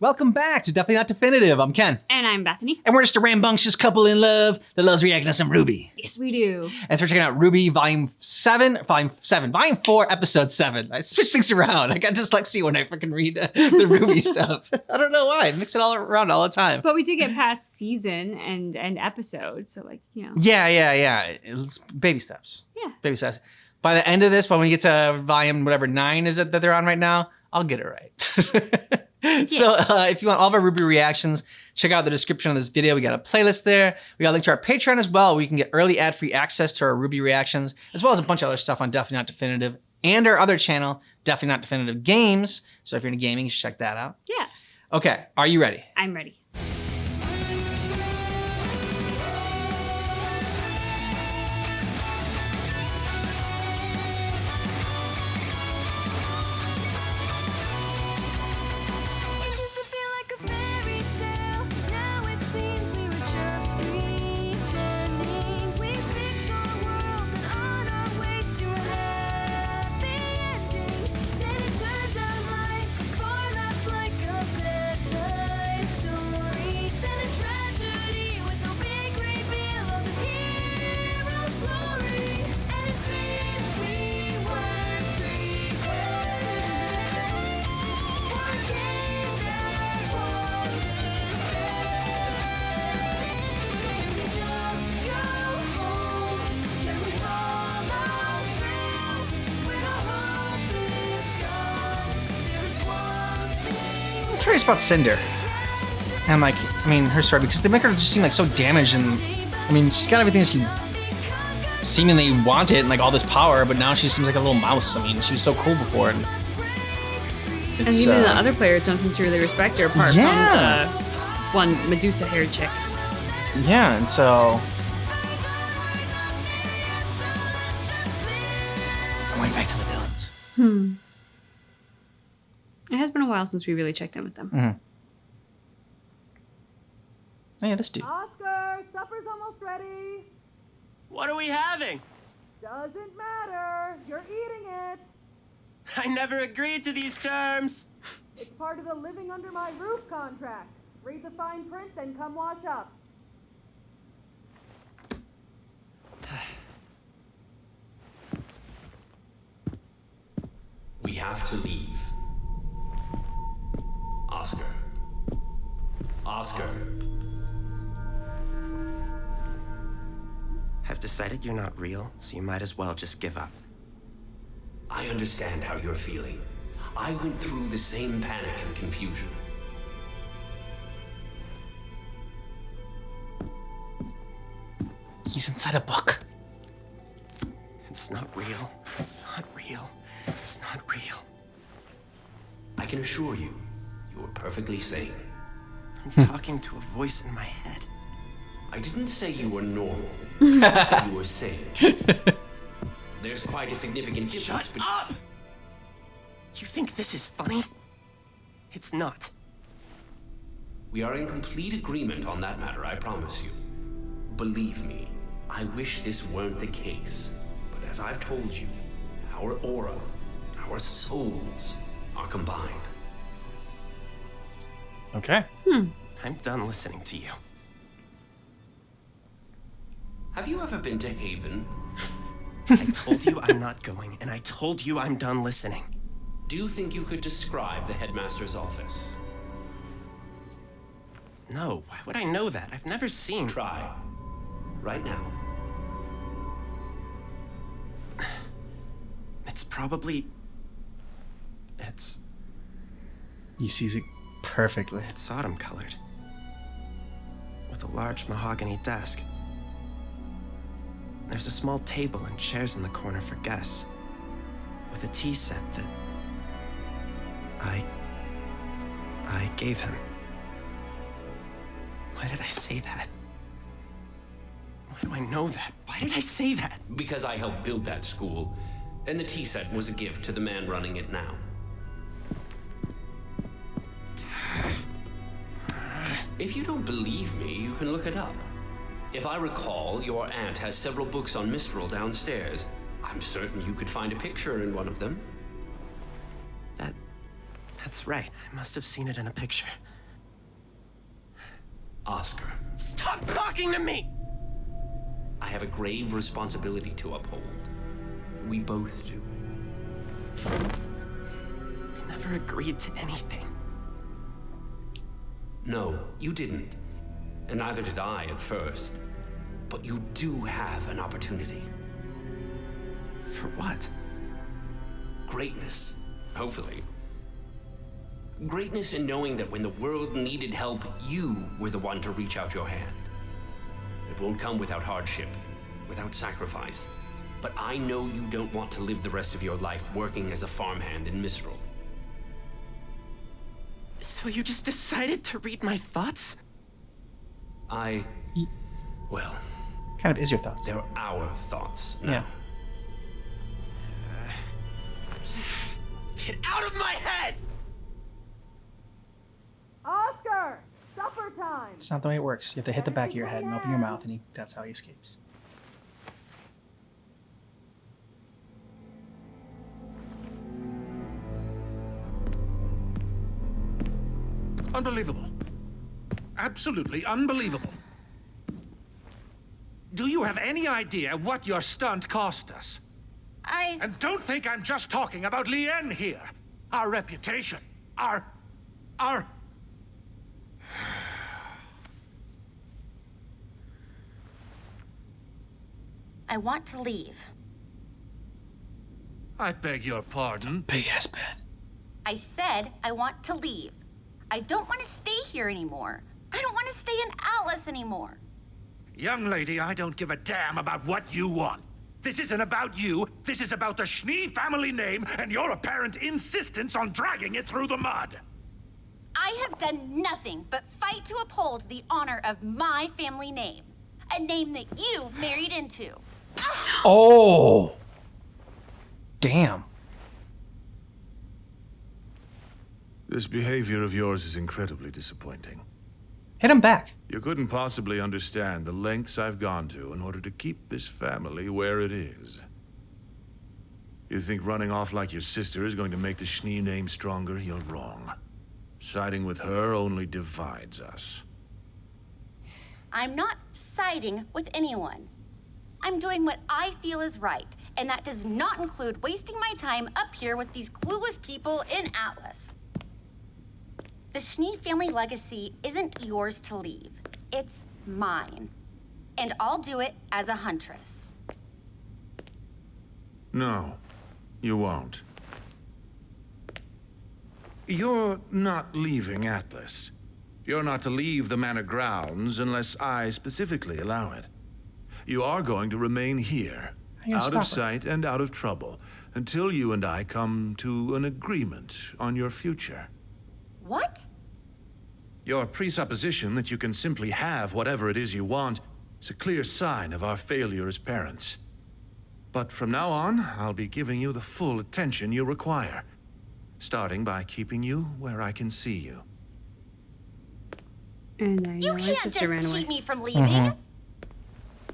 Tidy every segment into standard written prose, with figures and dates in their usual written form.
Welcome back to Definitely Not Definitive. I'm Ken. And I'm Bethany. And we're just a rambunctious couple in love that loves reacting to some RWBY. Yes, we do. And so we're checking out RWBY Volume 4, Episode 7. I switch things around. I got dyslexia when I freaking read the RWBY stuff. I don't know why. I mix it all around all the time. But we did get past season and episode, so like, you know. Yeah. It's baby steps. Yeah. Baby steps. By the end of this, when we get to Volume 9 is it that they're on right now, I'll get it right. So if you want all of our RWBY reactions, check out the description of this video. We got a playlist there. We got a link to our Patreon as well, where you can get early ad-free access to our RWBY reactions, as well as a bunch of other stuff on Definitely Not Definitive and our other channel, Definitely Not Definitive Games. So if you're into gaming, you should check that out. Yeah. Okay, are you ready? I'm ready. I'm curious about Cinder. And like, I mean, her story, because they make her just seem like so damaged, and I mean, she's got everything that she seemingly wanted and like all this power, but now she seems like a little mouse. I mean, she was so cool before. And even the other players don't seem to really respect her, apart from the one Medusa-haired chick. Yeah, and so going back to the villains. It has been a while since we really checked in with them. Mm-hmm. Oh, yeah, this dude. Oscar, supper's almost ready. What are we having? Doesn't matter. You're eating it. I never agreed to these terms. It's part of the living under my roof contract. Read the fine print and come watch up. We have to leave. Oscar. I've decided you're not real, so you might as well just give up. I understand how you're feeling. I went through the same panic and confusion. He's inside a book. It's not real. It's not real. It's not real. I can assure you, you are perfectly sane. I'm talking to a voice in my head. I didn't say you were normal. I said you were sane. There's quite a significant difference. Shut up! You think this is funny? It's not. We are in complete agreement on that matter, I promise you. Believe me, I wish this weren't the case. But as I've told you, our aura, our souls are combined. Okay. I'm done listening to you. Have you ever been to Haven? I told you I'm not going, and I told you I'm done listening. Do you think you could describe the headmaster's office? No, why would I know that? I've never seen... Try. Right now. It's probably... It's He sees it perfectly. autumn colored. With a large mahogany desk. There's a small table and chairs in the corner for guests. With a tea set that... I gave him. Why did I say that? Why do I know that? Why did I say that? Because I helped build that school, and the tea set was a gift to the man running it now. If you don't believe me, you can look it up. If I recall, your aunt has several books on Mistral downstairs. I'm certain you could find a picture in one of them. That's right. I must have seen it in a picture. Oscar, Stop talking to me! I have a grave responsibility to uphold. We both do. I never agreed to anything. No, you didn't. And neither did I at first. But you do have an opportunity. For what? Greatness, hopefully. Greatness in knowing that when the world needed help, you were the one to reach out your hand. It won't come without hardship, without sacrifice. But I know you don't want to live the rest of your life working as a farmhand in Mistral. So you just decided to read my thoughts? Well, Kind of is your thoughts. they're our thoughts now. Yeah. Get out of my head! Oscar! Supper time! It's not the way it works. You have to hit the back of your head and open your mouth, and that's how he escapes. Unbelievable. Absolutely unbelievable. Do you have any idea what your stunt cost us? And don't think I'm just talking about Lien here. Our reputation. Our... I want to leave. I beg your pardon. Big ass bed. I said I want to leave. I don't want to stay here anymore. I don't want to stay in Atlas anymore. Young lady, I don't give a damn about what you want. This isn't about you. This is about the Schnee family name and your apparent insistence on dragging it through the mud. I have done nothing but fight to uphold the honor of my family name. A name that you married into. Oh! Damn. This behavior of yours is incredibly disappointing. Hit him back. You couldn't possibly understand the lengths I've gone to in order to keep this family where it is. You think running off like your sister is going to make the Schnee name stronger? You're wrong. Siding with her only divides us. I'm not siding with anyone. I'm doing what I feel is right, and that does not include wasting my time up here with these clueless people in Atlas. The Schnee family legacy isn't yours to leave. It's mine. And I'll do it as a huntress. No, you won't. You're not leaving Atlas. You're not to leave the manor grounds unless I specifically allow it. You are going to remain here, out of sight and out of trouble, until you and I come to an agreement on your future. What? Your presupposition that you can simply have whatever it is you want is a clear sign of our failure as parents. But from now on, I'll be giving you the full attention you require, starting by keeping you where I can see you. And I You know his can't sister ran just away. keep me from leaving.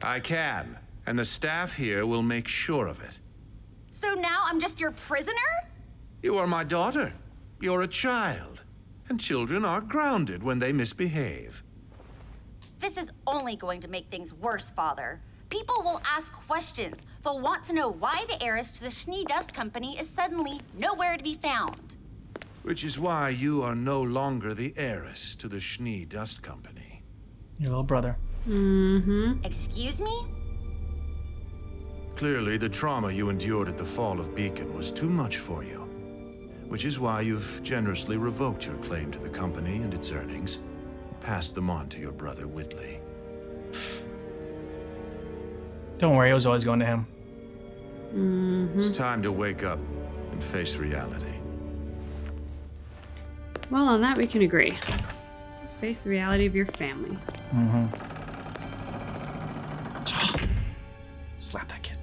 I can, and the staff here will make sure of it. So now I'm just your prisoner? You are my daughter. You're a child. And children are grounded when they misbehave. This is only going to make things worse, Father. People will ask questions. They'll want to know why the heiress to the Schnee Dust Company is suddenly nowhere to be found. Which is why you are no longer the heiress to the Schnee Dust Company. Your little brother. Excuse me? Clearly, the trauma you endured at the fall of Beacon was too much for you. Which is why you've generously revoked your claim to the company and its earnings, and passed them on to your brother Whitley. Don't worry, it was always going to him. It's time to wake up and face reality. Well, on that we can agree. Face the reality of your family. Slap that kid.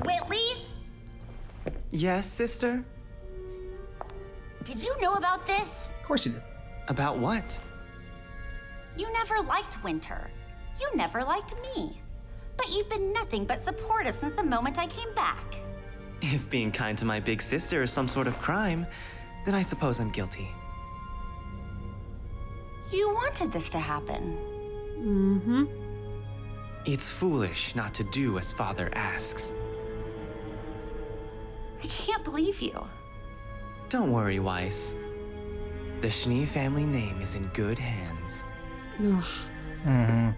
Whitley? Yes, sister? Did you know about this? Of course you did. About what? You never liked Winter. You never liked me. But you've been nothing but supportive since the moment I came back. If being kind to my big sister is some sort of crime, then I suppose I'm guilty. You wanted this to happen. Mm-hmm. It's foolish not to do as Father asks. I can't believe you. Don't worry, Weiss. The Schnee family name is in good hands. Ugh. Mm-hmm.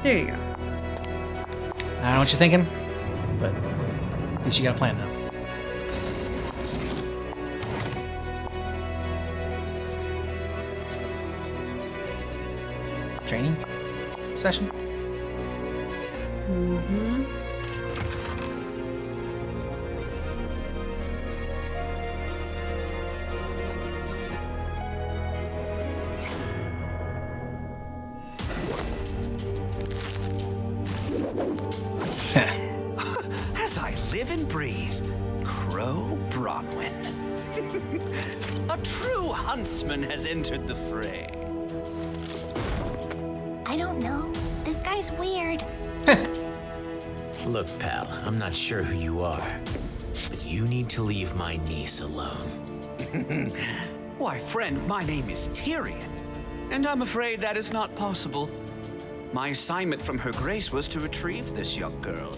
There you go. I don't know what you're thinking, but at least you got a plan now. Training session? Mm-hmm. As I live and breathe, Crow Bronwyn. A true huntsman has entered the fray. I don't know. This guy's weird. Look, pal, I'm not sure who you are, but you need to leave my niece alone. Why, friend, my name is Tyrion, and I'm afraid that is not possible. My assignment from Her Grace was to retrieve this young girl.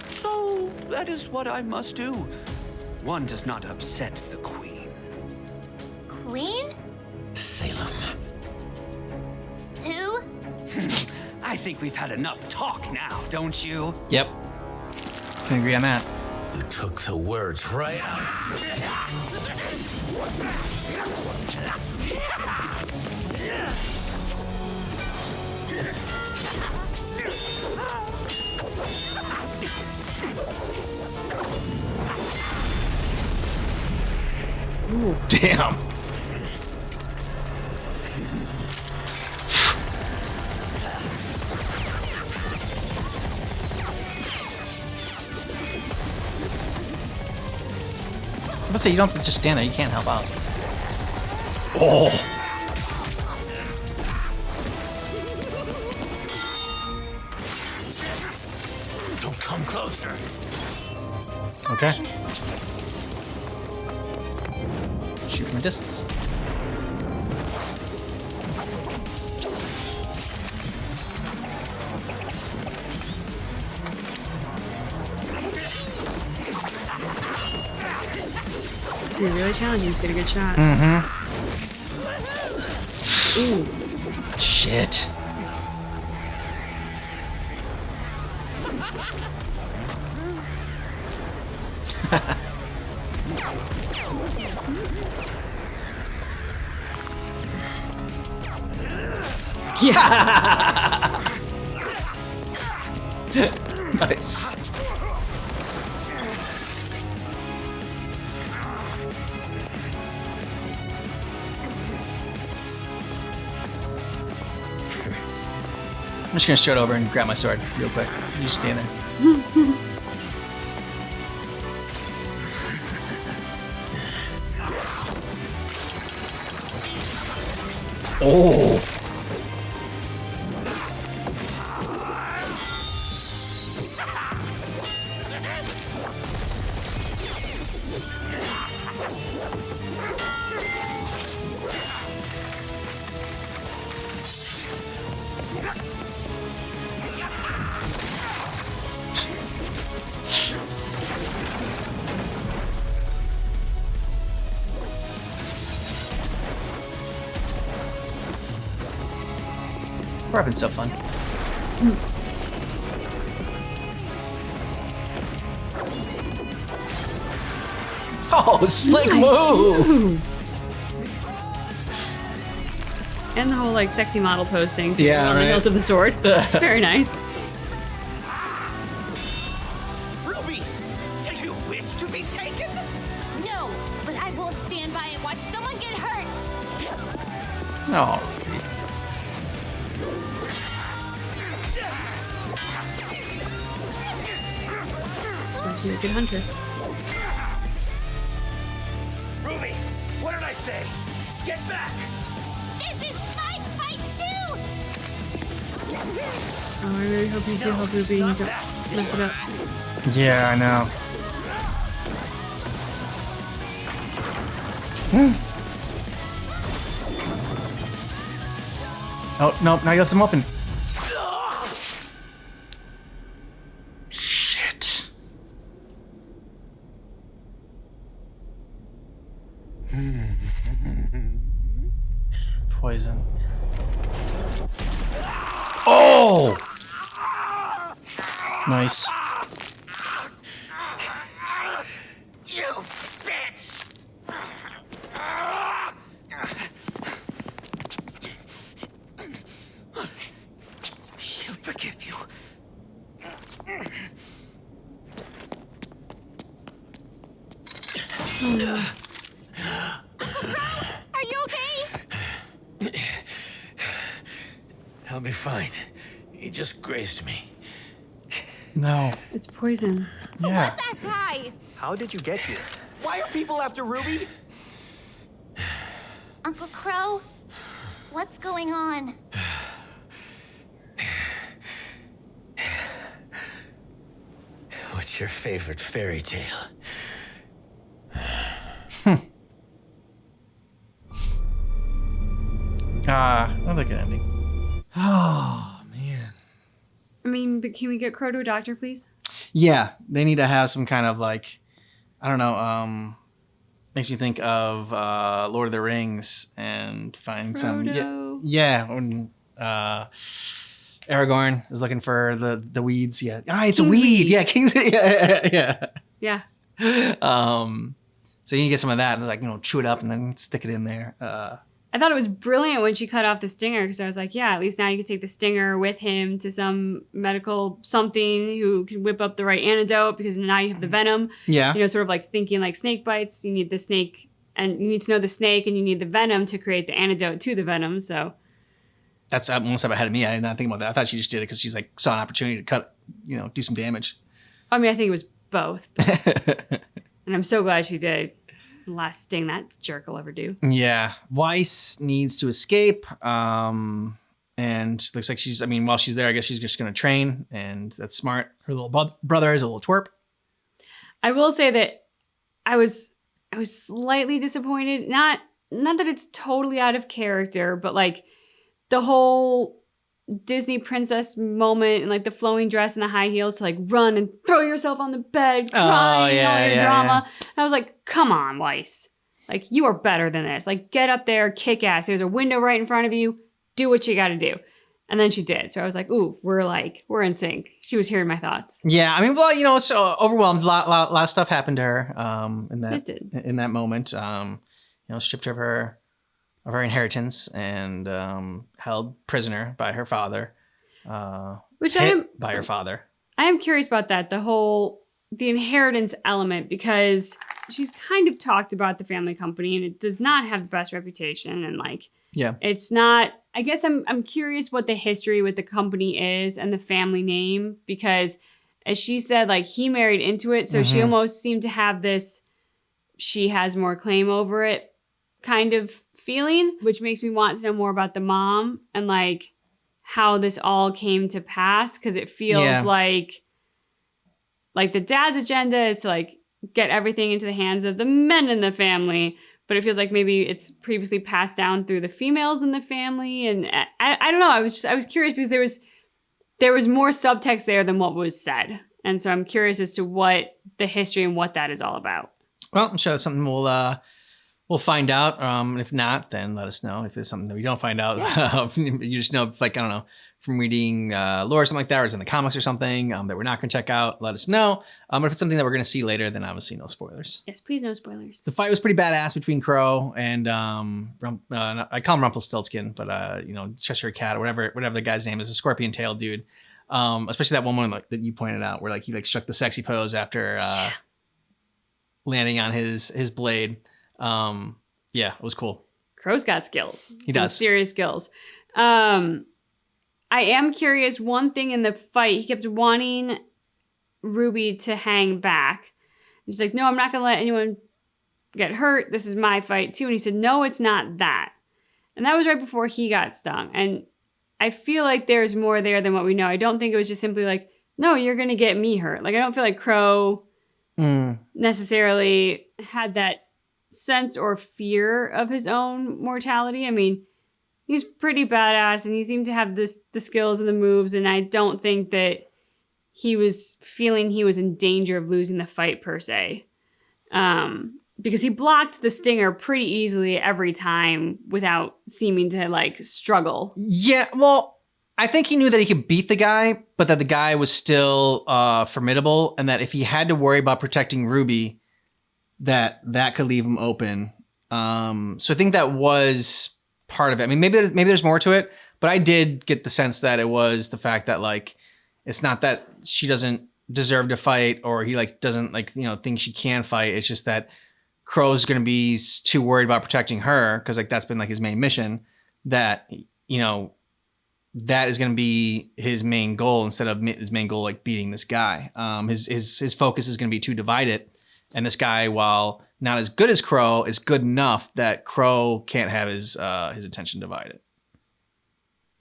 So, that is what I must do. One does not upset the Queen. Queen? Salem. Who? I think we've had enough talk now, don't you? Yep. Can agree on that. You took the words right out. Ooh, damn. I'm gonna say you don't have to just stand there. You can't help out. Oh. Don't come closer. Okay. Shoot from a distance. You're really challenging to get a good shot. Mm-hmm. Ooh. Shit. Yeah. Nice. I'm just gonna straight over and grab my sword real quick. You just stand there. Oh. We're having so fun. Oh, slick move! And the whole like sexy model pose thing too, Yeah, on the right. hilt of the sword. Very nice. Ruby! wish to be taken? No, but I won't stand by and watch someone get hurt. No. She's a good huntress. Ruby, what did I say? Get back! This is my fight too! Oh, I really hope you do help Ruby and don't mess it up. Yeah, I know. Oh, no, now you left him open. Shit. Poison. Oh! Nice. You bitch! She'll forgive you. Are you okay? I'll be fine. He just grazed me. No. It's poison. Yeah. What's that guy? How did you get here? Why are people after Ruby? Uncle Crow? What's going on? What's your favorite fairy tale? Another good ending. Oh, man. I mean, but can we get Crow to a doctor, please? Yeah, they need to have some kind of like, I don't know, makes me think of Lord of the Rings and find some. Yeah, when Aragorn is looking for the weeds. Yeah. It's a weed. Yeah, King's. Yeah. Yeah. So you can get some of that and like, chew it up and then stick it in there. I thought it was brilliant when she cut off the stinger because I was like, yeah, at least now you can take the stinger with him to some medical something who can whip up the right antidote because now you have the venom. Yeah. Sort of like thinking like snake bites. You need the snake and you need to know the snake and you need the venom to create the antidote to the venom. So that's one step ahead of me. I did not think about that. I thought she just did it because she's like saw an opportunity to cut, do some damage. I mean, I think it was both. But, and I'm so glad she did. The last sting that jerk will ever do. Yeah. Weiss needs to escape. And looks like while she's there, I guess she's just going to train. And that's smart. Her little brother is a little twerp. I will say that I was slightly disappointed. Not that it's totally out of character, but like the whole Disney princess moment and like the flowing dress and the high heels to like run and throw yourself on the bed crying all your drama. And I was like, come on, Weiss. Like, you are better than this. Like, get up there, kick ass. There's a window right in front of you. Do what you got to do. And then she did. So I was like, ooh, we're in sync. She was hearing my thoughts. Yeah. It's overwhelmed. A lot of stuff happened to her in that moment. Stripped her of her inheritance and held prisoner by her father. By her father. I am curious about that, the inheritance element, because she's kind of talked about the family company and it does not have the best reputation. And it's not, I guess I'm curious what the history with the company is and the family name, because as she said, like he married into it. So she almost seemed to have this, she has more claim over it kind of feeling, which makes me want to know more about the mom and like how this all came to pass, because it feels like the dad's agenda is to like get everything into the hands of the men in the family, but it feels like maybe it's previously passed down through the females in the family. And I don't know, I was curious because there was more subtext there than what was said, and so I'm curious as to what the history and what that is all about. Well, I'm sure that's something we'll find out. If not, then let us know. If there's something that we don't find out, you just know, like, I don't know, from reading lore or something like that, or it's in the comics or something that we're not going to check out, let us know. But if it's something that we're going to see later, then obviously no spoilers. Yes, please no spoilers. The fight was pretty badass between Crow and I call him Rumpelstiltskin, but Cheshire Cat or whatever the guy's name is, a scorpion tail dude. Especially that one that you pointed out where like he like struck the sexy pose after landing on his blade. Yeah, it was cool. Crow's got skills. He does. Serious skills. I am curious, one thing in the fight, he kept wanting Ruby to hang back. She's like, no, I'm not going to let anyone get hurt. This is my fight too. And he said, no, it's not that. And that was right before he got stung. And I feel like there's more there than what we know. I don't think it was just simply like, no, you're going to get me hurt. Like, I don't feel like Crow necessarily had that sense or fear of his own mortality. I mean, he's pretty badass and he seemed to have the skills and the moves. And I don't think that he was feeling he was in danger of losing the fight per se. Because he blocked the stinger pretty easily every time without seeming to like struggle. Yeah, well, I think he knew that he could beat the guy, but that the guy was still formidable, and that if he had to worry about protecting Ruby, that could leave him open. So I think that was part of it. I mean, maybe there's more to it, but I did get the sense that it was the fact that like it's not that she doesn't deserve to fight or he like doesn't like think she can fight. It's just that Crow's going to be too worried about protecting her because like that's been like his main mission. That that is going to be his main goal instead of his main goal like beating this guy. His focus is going to be to divide it, and this guy, while not as good as Crow, is good enough that Crow can't have his attention divided.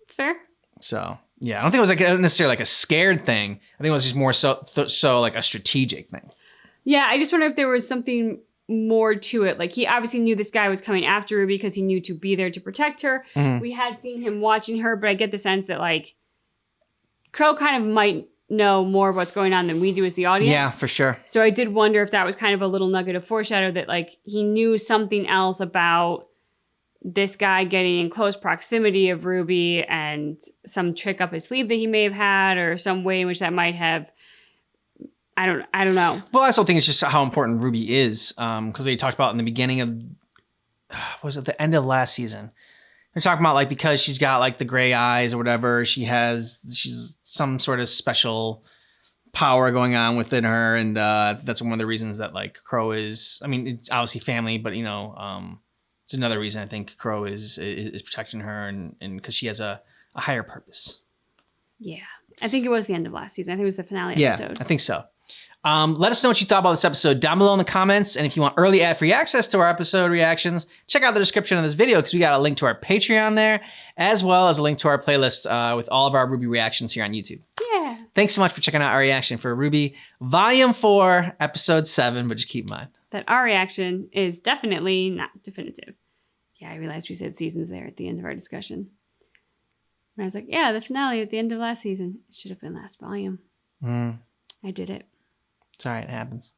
It's fair. So yeah, I don't think it was like necessarily like a scared thing. I think it was just more so like a strategic thing. Yeah, I just wonder if there was something more to it. Like he obviously knew this guy was coming after Ruby because he knew to be there to protect her. Mm-hmm. We had seen him watching her, but I get the sense that like Crow kind of might know more of what's going on than we do as the audience. Yeah, for sure. So I did wonder if that was kind of a little nugget of foreshadow that like he knew something else about this guy getting in close proximity of Ruby and some trick up his sleeve that he may have had or some way in which that might have I don't know. Well, I also think it's just how important Ruby is, because they talked about in the beginning of, was it the end of last season? They're talking about like because she's got like the gray eyes or whatever, she's some sort of special power going on within her, and that's one of the reasons that like Crow is. I mean, it's obviously family, but it's another reason I think Crow is protecting her, and because she has a higher purpose. Yeah, I think it was the end of last season. I think it was the finale episode. Yeah, I think so. Let us know what you thought about this episode down below in the comments. And if you want early ad-free access to our episode reactions, check out the description of this video because we got a link to our Patreon there, as well as a link to our playlist with all of our RWBY reactions here on YouTube. Yeah. Thanks so much for checking out our reaction for RWBY Volume 4, Episode 7, but just keep in mind that our reaction is definitely not definitive. Yeah, I realized we said seasons there at the end of our discussion. And I was like, yeah, the finale at the end of last season. It should have been last volume. I did it. It's all right, it happens.